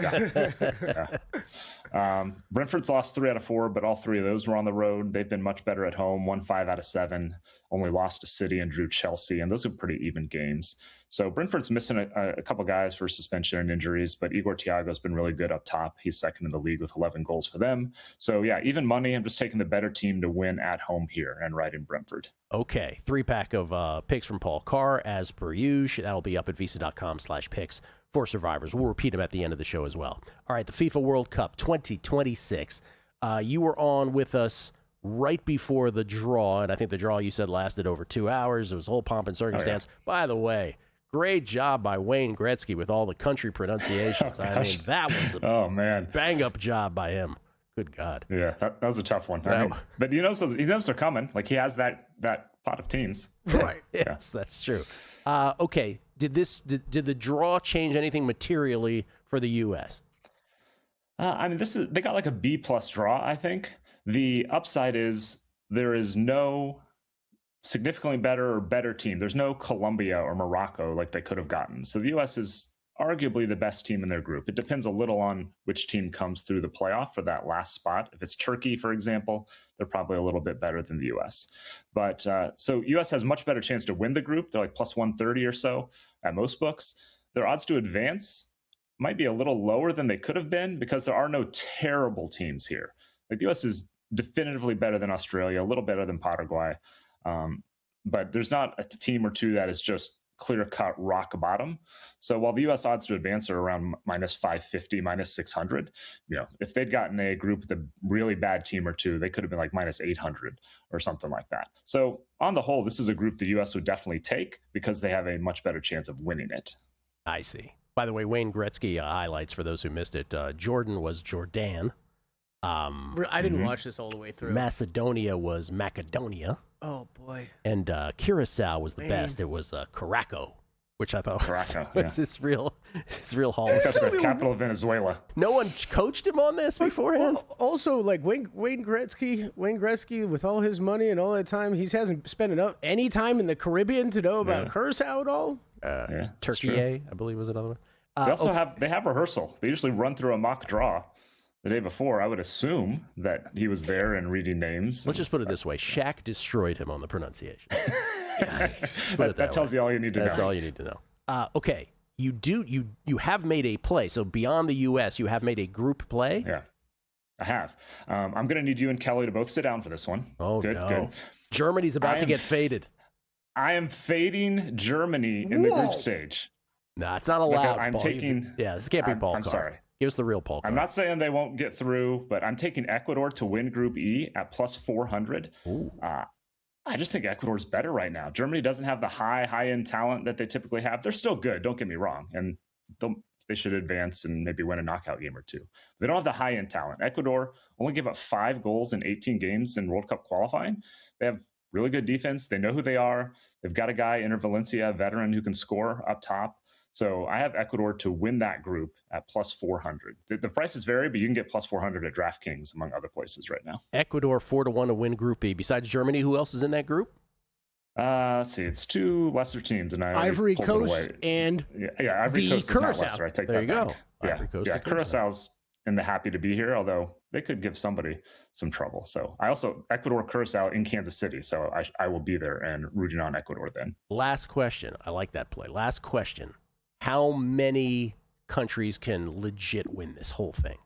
Brentford's lost 3 out of 4, but all 3 of those were on the road. They've been much better at home, won 5 out of 7, only lost to City and drew Chelsea, and those are pretty even games. So Brentford's missing a couple guys for suspension and injuries, but Igor Thiago's been really good up top. He's second in the league with 11 goals for them. So yeah, even money, I'm just taking the better team to win at home here and right in Brentford. Okay, 3-pack of picks from Paul Carr, as per usual. That'll be up at VSiN.com/picks for survivors. We'll repeat them at the end of the show as well. All right, the FIFA World Cup 2026. You were on with us right before the draw, and I think the draw you said lasted over 2 hours. It was a whole pomp and circumstance. Oh, yeah. By the way, great job by Wayne Gretzky with all the country pronunciations. I mean, that was a bang-up job by him. Good God. Yeah, that was a tough one. I mean, but he knows they're coming. Like, he has that pot of teams. Right. Yes, that's true. Okay, did the draw change anything materially for the U.S.? I mean, they got like a B+ draw, I think. The upside is there is no significantly better team. There's no Colombia or Morocco like they could have gotten. So the U.S. is arguably the best team in their group. It depends a little on which team comes through the playoff for that last spot. If it's Turkey, for example, they're probably a little bit better than the U.S. But so U.S. has much better chance to win the group. They're like plus 130 or so at most books. Their odds to advance might be a little lower than they could have been because there are no terrible teams here. Like, the U.S. is definitively better than Australia, a little better than Paraguay. But there's not a team or two that is just clear-cut rock bottom. So while the U.S. odds to advance are around minus 550, minus 600, if they'd gotten a group with a really bad team or two, they could have been like minus 800 or something like that. So on the whole, this is a group the U.S. would definitely take because they have a much better chance of winning it. I see. By the way, Wayne Gretzky highlights for those who missed it. Jordan was Jordan. I didn't watch this all the way through. Macedonia was Macedonia. Oh, boy. And Curacao was the best. It was Caraco, which I thought was his real hall. That's the capital of Venezuela. No one coached him on this beforehand? Also, like, Wayne Gretzky, with all his money and all that time, he hasn't spent any time in the Caribbean to know about Curacao at all? Turkey, I believe, was another one. They also have rehearsal. They usually run through a mock draw the day before. I would assume that he was there and reading names. Let's just put it this way. Shaq destroyed him on the pronunciation. that tells you all you need to know. That's all you need to know. Okay. You have made a play. So beyond the U.S., you have made a group play? Yeah, I have. I'm going to need you and Kelly to both sit down for this one. Oh, good. Germany's about to get faded. I am fading Germany in the group stage. No, it's not allowed. I'm taking... this can't be Paul I'm Carr. sorry. Give us the real Paul Carr. I'm not saying they won't get through, but I'm taking Ecuador to win Group E at plus 400. I just think Ecuador's better right now. Germany doesn't have the high-end talent that they typically have. They're still good, don't get me wrong, and they should advance and maybe win a knockout game or two. They don't have the high-end talent. Ecuador only gave up 5 goals in 18 games in World Cup qualifying. They have really good defense. They know who they are. They've got a guy, Iner Valencia, a veteran who can score up top. So I have Ecuador to win that group at plus 400. The prices vary, but you can get plus 400 at DraftKings, among other places right now. Ecuador 4-1 to win Group E. Besides Germany, who else is in that group? Let's see. It's two lesser teams, and Ivory Coast and Ivory Coast Curacao. is not lesser. I take there that you back. go. Yeah, Ivory Coast yeah. Curaçao's in the happy to be here, although they could give somebody some trouble. So I also Ecuador, Curacao in Kansas City. So I will be there and rooting on Ecuador then. Last question. I like that play. Last question. How many countries can legit win this whole thing?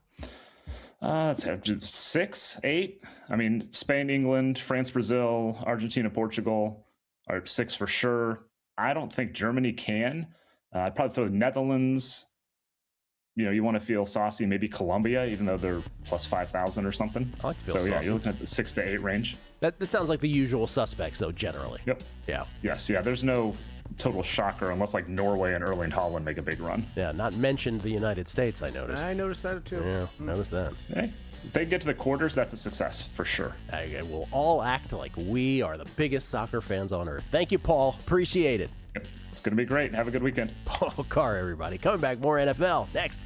It's 6, 8. I mean, Spain, England, France, Brazil, Argentina, Portugal are 6 for sure. I don't think Germany can. I'd probably throw the Netherlands. You know, you want to feel saucy, maybe Colombia, even though they're plus 5,000 or something. I like to feel so, yeah, saucy. you're looking at the 6 to 8 range. That sounds like the usual suspects, though, generally. Yep. Yeah. Yes, yeah. There's no total shocker unless like Norway and Erling Haaland make a big run. Yeah, not mentioned the United States, I noticed. I noticed that too. Yeah, noticed that. Hey, if they get to the quarters, that's a success for sure. We'll all act like we are the biggest soccer fans on earth. Thank you, Paul. Appreciate it. Yep. It's going to be great. Have a good weekend. Paul Carr, everybody. Coming back, more NFL next.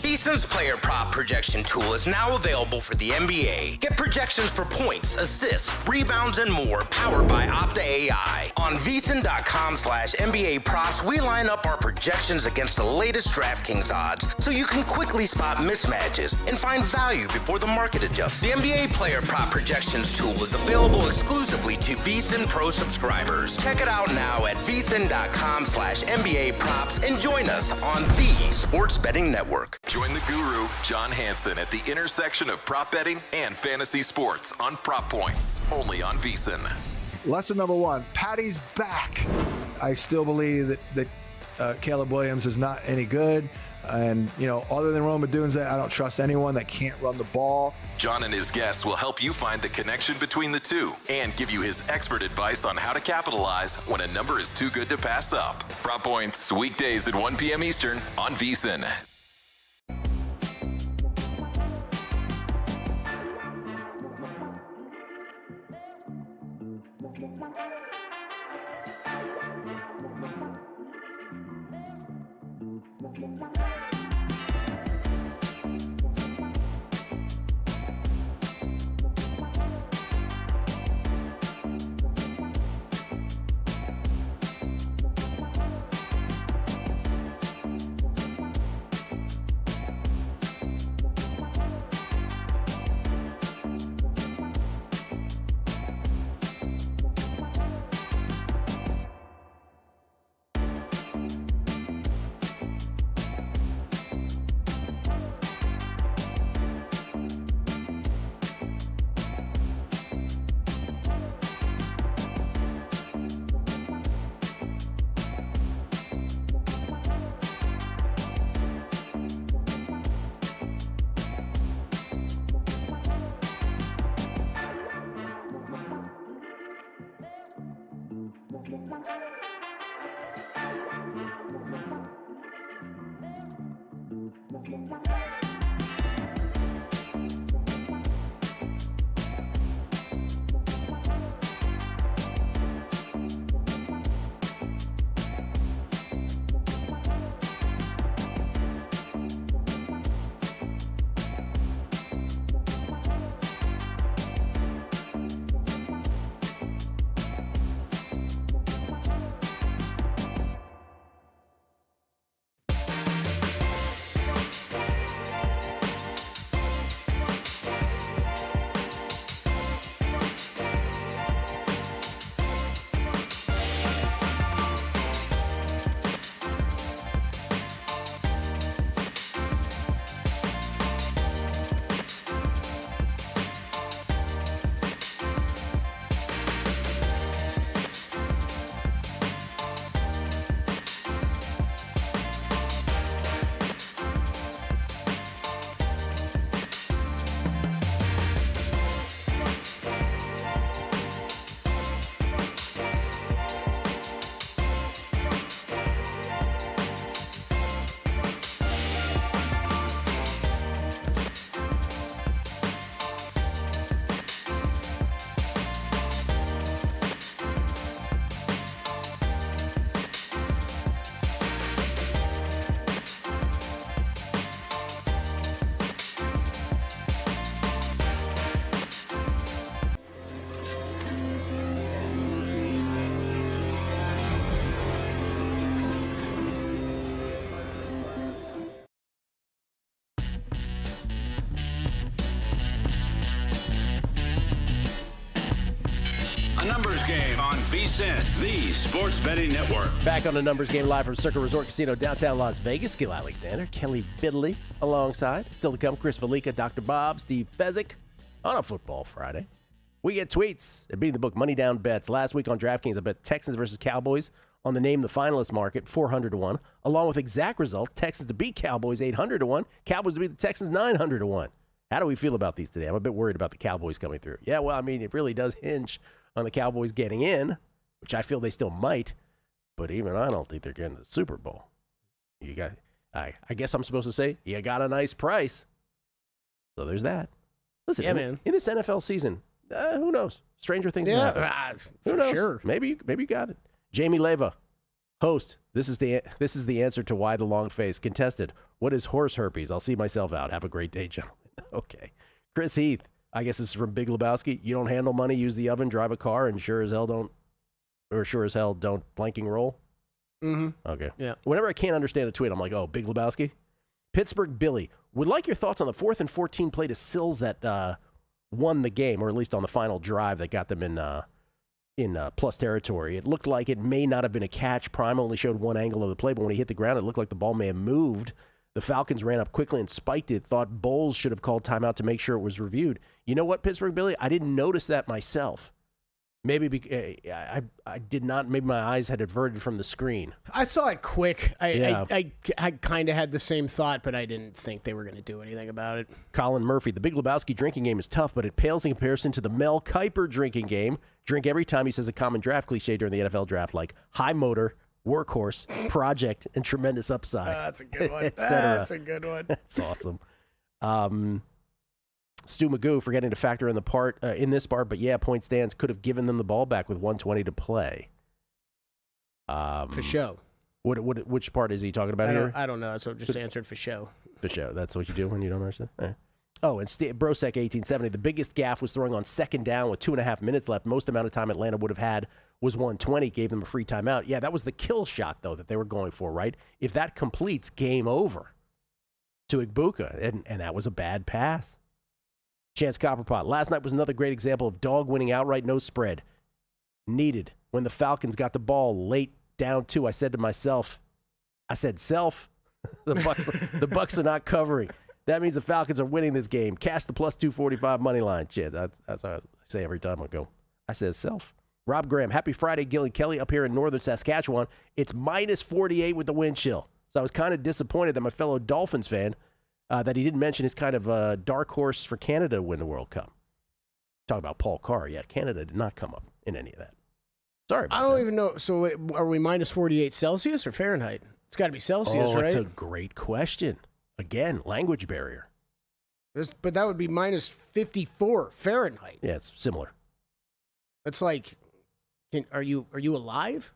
VSiN's player prop projection tool is now available for the NBA. Get projections for points, assists, rebounds, and more powered by Opta AI. On VSiN.com/NBA props, we line up our projections against the latest DraftKings odds so you can quickly spot mismatches and find value before the market adjusts. The NBA player prop projections tool is available exclusively to VSiN Pro subscribers. Check it out now at VSiN.com/NBA props and join us on the Sports Betting Network. Join the guru, John Hansen, at the intersection of prop betting and fantasy sports on Prop Points, only on VSiN. Lesson number 1, Patty's back. I still believe that Caleb Williams is not any good. And, you know, other than Roma Dunze, I don't trust anyone that can't run the ball. John and his guests will help you find the connection between the two and give you his expert advice on how to capitalize when a number is too good to pass up. Prop Points, weekdays at 1 p.m. Eastern on VSiN. Numbers Game on VSiN, the Sports Betting Network. Back on the Numbers Game live from Circa Resort Casino, downtown Las Vegas. Gil Alexander, Kelly Bidley alongside. Still to come, Chris Valika, Dr. Bob, Steve Fezzik on a football Friday. We get tweets at Beating the Book Money Down Bets. Last week on DraftKings, I bet Texans versus Cowboys on the Name the Finalist market, 400-1, along with exact results, Texans to beat Cowboys, 800-1, Cowboys to beat the Texans, 900-1. How do we feel about these today? I'm a bit worried about the Cowboys coming through. Yeah, well, I mean, it really does hinge on the Cowboys getting in, which I feel they still might, but even I don't think they're getting the Super Bowl. You got, I guess I'm supposed to say, you got a nice price. So there's that. Listen, yeah, man. In this NFL season, who knows? Stranger things happen. Who knows? Sure. Maybe you got it. Jamie Leva, host. This is the answer to why the long face. Contested. What is horse herpes? I'll see myself out. Have a great day, gentlemen. Okay. Chris Heath. I guess this is from Big Lebowski. You don't handle money, use the oven, drive a car, and sure as hell don't blanking roll. Mm-hmm. Okay. Yeah. Whenever I can't understand a tweet, I'm like, oh, Big Lebowski. Pittsburgh Billy would like your thoughts on the 4th and 14 play to Sills that won the game, or at least on the final drive that got them in plus territory. It looked like it may not have been a catch. Prime only showed one angle of the play, but when he hit the ground, it looked like the ball may have moved. The Falcons ran up quickly and spiked it. Thought Bowles should have called timeout to make sure it was reviewed. You know what, Pittsburgh Billy? I didn't notice that myself. Maybe I did not. Maybe my eyes had averted from the screen. I saw it quick. I kind of had the same thought, but I didn't think they were going to do anything about it. Colin Murphy, the Big Lebowski drinking game is tough, but it pales in comparison to the Mel Kiper drinking game. Drink every time, he says, a common draft cliche during the NFL draft, like high motor, workhorse, project, and tremendous upside. That's a good one. That's a good one. That's awesome. Stu Magoo forgetting to factor in the part in this part, but yeah, point stands could have given them the ball back with 1:20 to play. For show. Which part is he talking about here? I don't know. So just answered for show. For show. That's what you do when you don't understand. Oh, and Brosek 1870. The biggest gaffe was throwing on second down with 2.5 minutes left. Most amount of time Atlanta would have had was 1:20. Gave them a free timeout. Yeah, that was the kill shot though that they were going for, right? If that completes, game over to Igbuka, and that was a bad pass. Chance Copperpot. Last night was another great example of dog winning outright, no spread. Needed. When the Falcons got the ball late down 2, I said to myself, self, the Bucks are not covering. That means the Falcons are winning this game. Cash the plus 245 money line. Shit, that's what I say every time I go. I said self. Rob Graham. Happy Friday, Gil and Kelly up here in northern Saskatchewan. It's minus 48 with the wind chill. So I was kind of disappointed that my fellow Dolphins fan that he didn't mention his kind of dark horse for Canada to win the World Cup. Talk about Paul Carr. Yeah, Canada did not come up in any of that. Sorry about I don't even know. So are we minus 48 Celsius or Fahrenheit? It's got to be Celsius, right? That's a great question. Again, language barrier. But that would be minus 54 Fahrenheit. Yeah, it's similar. It's like, are you alive?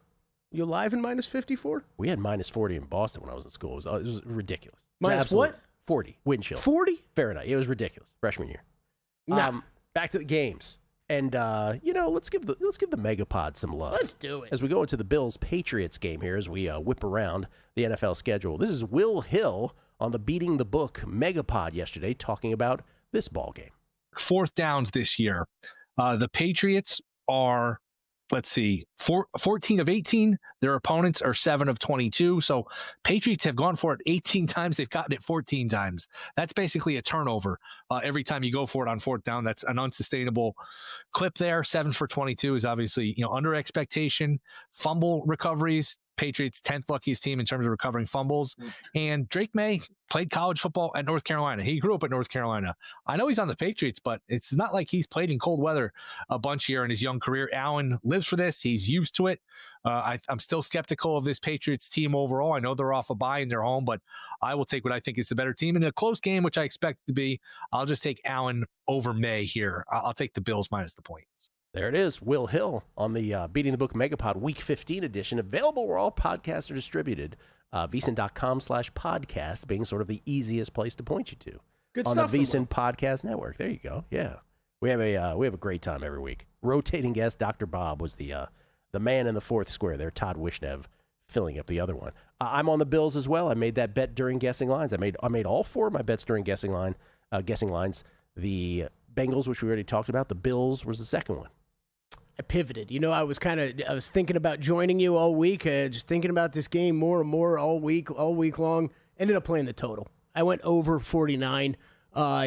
You alive in minus 54? We had minus 40 in Boston when I was in school. It was ridiculous. Minus what? 40 wind chill. 40 Fahrenheit. It was ridiculous freshman year. No. Back to the games, and let's give the Megapod some love. Let's do it as we go into the Bills-Patriots game here. As we whip around the NFL schedule, this is Will Hill on the Beating the Book Megapod yesterday, talking about this ball game. 4th downs this year. The Patriots are, 14 of 18. Their opponents are 7 of 22. So Patriots have gone for it 18 times. They've gotten it 14 times. That's basically a turnover. Every time you go for it on 4th down, that's an unsustainable clip there. 7 for 22 is obviously, under expectation. Fumble recoveries, Patriots 10th luckiest team in terms of recovering fumbles. And Drake May played college football at North Carolina. He grew up at North Carolina. I know he's on the Patriots, but it's not like he's played in cold weather a bunch here in his young career. Allen lives for this. He's used to it. I'm still skeptical of this Patriots team overall. I know they're off a bye in their home, but I will take what I think is the better team. In a close game, which I expect it to be, I'll just take Allen over May here. I'll take the Bills minus the points. There it is, Will Hill on the Beating the Book Megapod Week 15 edition, available where all podcasts are distributed. VSiN.com/podcast being sort of the easiest place to point you to. Good on stuff the VSiN Podcast Network. There you go. Yeah, we have a great time every week. Rotating guest Dr. Bob was the man in the 4th square there. Todd Wishnev filling up the other one. I'm on the Bills as well. I made that bet during guessing lines. I made all 4 of my bets during guessing lines. The Bengals, which we already talked about. The Bills was the second one. I pivoted. I was thinking about joining you all week, just thinking about this game more and more all week long. Ended up playing the total. I went over 49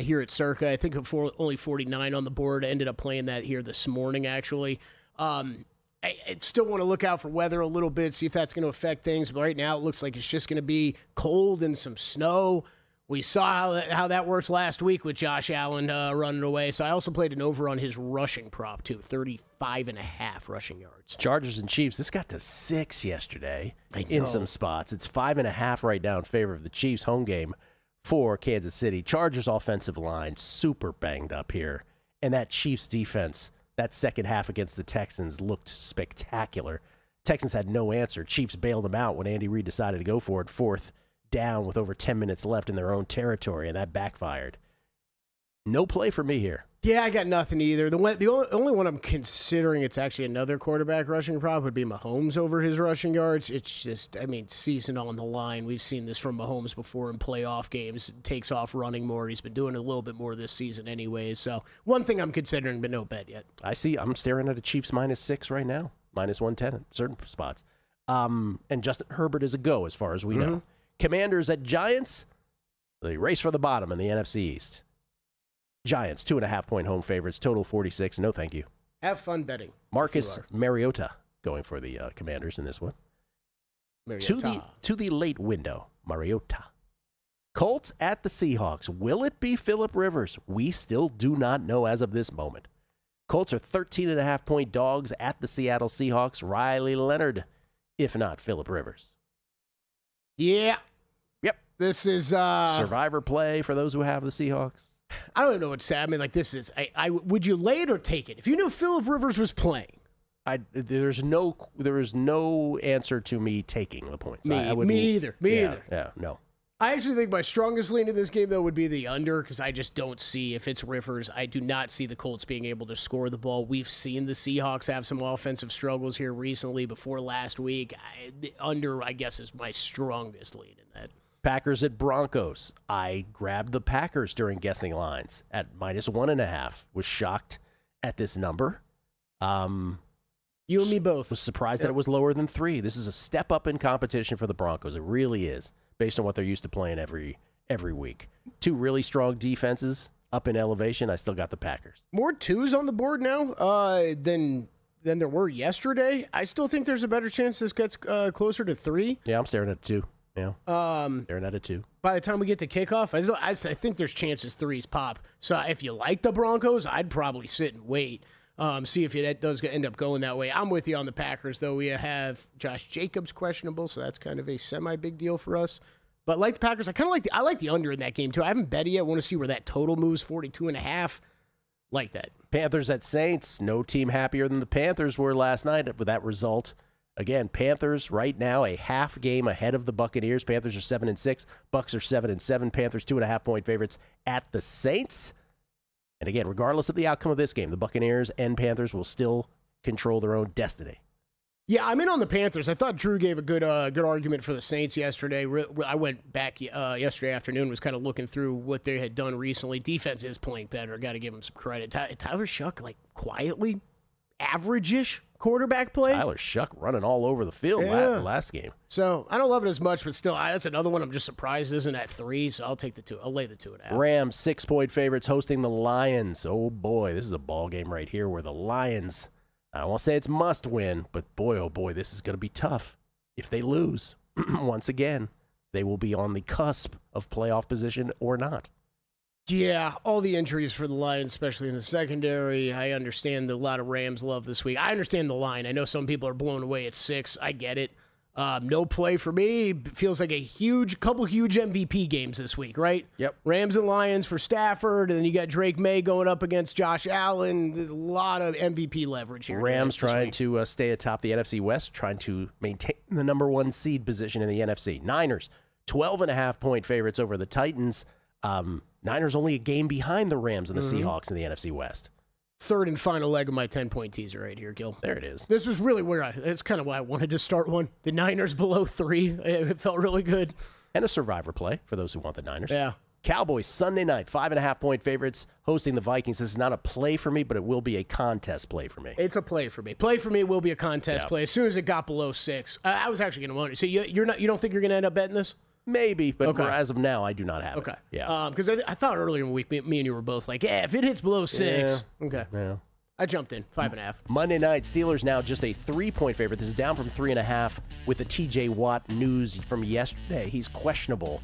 here at Circa. I think only 49 on the board. I ended up playing that here this morning, actually. I still want to look out for weather a little bit, see if that's going to affect things. But right now, it looks like it's just going to be cold and some snow. We saw how that worked last week with Josh Allen running away. So I also played an over on his rushing prop, too, 35.5 rushing yards. Chargers and Chiefs, this got to 6 yesterday in some spots. It's 5.5 right now in favor of the Chiefs home game for Kansas City. Chargers offensive line, super banged up here. And that Chiefs defense, that second half against the Texans looked spectacular. Texans had no answer. Chiefs bailed them out when Andy Reid decided to go for it, 4th down with over 10 minutes left in their own territory, and that backfired. No play for me here. Yeah, I got nothing either. The only one I'm considering, it's actually another quarterback rushing prop, would be Mahomes over his rushing yards. It's just, season on the line. We've seen this from Mahomes before in playoff games. Takes off running more. He's been doing a little bit more this season anyways. So one thing I'm considering, but no bet yet. I'm staring at a Chiefs -6 right now, -110 in certain spots. And Justin Herbert is a go as far as we know. Commanders at Giants, the race for the bottom in the NFC East. Giants, 2.5-point home favorites, total 46. No, thank you. Have fun betting. Marcus Mariota going for the Commanders in this one. To the late window, Mariota. Colts at the Seahawks. Will it be Phillip Rivers? We still do not know as of this moment. Colts are 13.5-point dogs at the Seattle Seahawks. Riley Leonard, if not Phillip Rivers. Yeah. Yep. This is survivor play for those who have the Seahawks. I don't know what to say. This is. Would you lay it or take it if you knew Phillip Rivers was playing? There is no answer to me taking the points. Me either. Yeah, no. I actually think my strongest lean in this game, though, would be the under, because I just don't see, if it's Rivers, I do not see the Colts being able to score the ball. We've seen the Seahawks have some offensive struggles here recently before last week. The under, I guess, is my strongest lean in that. Packers at Broncos. I grabbed the Packers during guessing lines at -1.5. Was shocked at this number. You and me both. Was surprised that it was lower than 3. This is a step up in competition for the Broncos. It really is, based on what they're used to playing every week. 2 really strong defenses up in elevation. I still got the Packers. More 2s on the board now than there were yesterday. I still think there's a better chance this gets closer to 3. Yeah, I'm staring at 2. Yeah, staring at a 2. By the time we get to kickoff, I think there's chances 3s pop. So if you like the Broncos, I'd probably sit and wait. See if that does end up going that way. I'm with you on the Packers, though. We have Josh Jacobs questionable, so that's kind of a semi-big deal for us. But like the Packers, I like the under in that game, too. I haven't bet it yet. I want to see where that total moves, 42.5. Like that. Panthers at Saints. No team happier than the Panthers were last night with that result. Again, Panthers right now a half game ahead of the Buccaneers. Panthers are 7-6. Bucs are 7-7. Panthers 2.5-point favorites at the Saints. And again, regardless of the outcome of this game, the Buccaneers and Panthers will still control their own destiny. Yeah, I'm in on the Panthers. I thought Drew gave a good argument for the Saints yesterday. I went back yesterday afternoon, was kind of looking through what they had done recently. Defense is playing better. Got to give them some credit. Tyler Shuck, quietly, average-ish quarterback play. Tyler Shuck running all over the field last game. So I don't love it as much, but still, that's another one I'm just surprised isn't at 3. So I'll take the 2. I'll lay the 2.5. Rams 6-point favorites hosting the Lions. Oh boy, this is a ball game right here where the Lions, I won't say it's must win, but boy, oh boy, this is going to be tough. If they lose, once again, they will be on the cusp of playoff position or not. Yeah, all the injuries for the Lions, especially in the secondary. I understand a lot of Rams love this week. I understand the line. I know some people are blown away at 6. I get it. No play for me. Feels like couple huge MVP games this week, right? Yep. Rams and Lions for Stafford, and then you got Drake May going up against Josh Allen. A lot of MVP leverage here. Rams trying to stay atop the NFC West, trying to maintain the number 1 seed position in the NFC. Niners, 12.5-point favorites over the Titans. Niners only a game behind the Rams and the Seahawks in the NFC West. Third and final leg of my 10-point teaser right here, Gil. There it is. This was really that's kind of why I wanted to start one. The Niners below 3. It felt really good. And a survivor play for those who want the Niners. Yeah. Cowboys, Sunday night, 5.5-point favorites, hosting the Vikings. This is not a play for me, but it will be a contest play for me. It's a play for me. Play for me will be a contest play. As soon as it got below 6, I was actually going to wonder. So you don't think you're going to end up betting this? Maybe, but as of now, I do not have it. Yeah. Because I thought earlier in the week, me and you were both like, if it hits below 6. Yeah. Okay. Yeah. I jumped in, 5.5. Monday night, Steelers now just a 3-point favorite. This is down from 3.5 with the TJ Watt news from yesterday. He's questionable.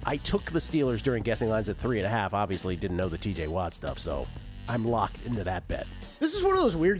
I took the Steelers during guessing lines at 3.5. Obviously, didn't know the TJ Watt stuff, so I'm locked into that bet. This is one of those weird